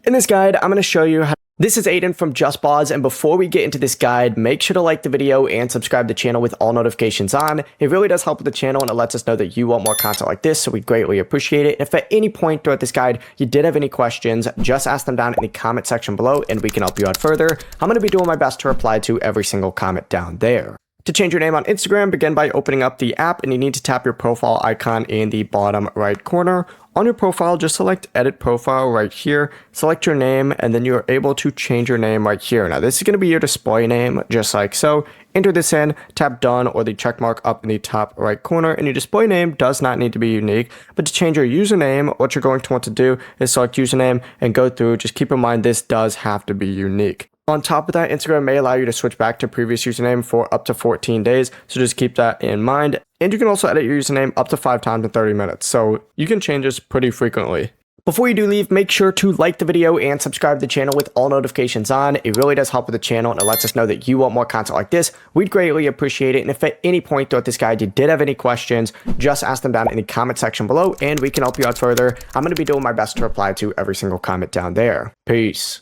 In this guide, I'm going to show you how. This is Aiden from JustBoz, and before we get into this guide, make sure to like the video and subscribe to the channel with all notifications on. It really does help with the channel, and it lets us know that you want more content like this, so we greatly appreciate it. If at any point throughout this guide you did have any questions, just ask them down in the comment section below, and we can help you out further. I'm going to be doing my best to reply to every single comment down there. To change your name on Instagram, begin by opening up the app, and you need to tap your profile icon in the bottom right corner. On your profile, just select Edit Profile right here, select your name, and then you're able to change your name right here. Now, this is going to be your display name, just like so. Enter this in, tap Done or the check mark up in the top right corner, and your display name does not need to be unique. But to change your username, what you're going to want to do is select Username and go through. Just keep in mind this does have to be unique. On top of that, Instagram may allow you to switch back to previous username for up to 14 days, so just keep that in mind. And you can also edit your username up to 5 times in 30 minutes, so you can change this pretty frequently. Before you do leave, make sure to like the video and subscribe to the channel with all notifications on. It really does help with the channel, and it lets us know that you want more content like this. We'd greatly appreciate it, and if at any point throughout this guide you did have any questions, just ask them down in the comment section below, and we can help you out further. I'm going to be doing my best to reply to every single comment down there. Peace.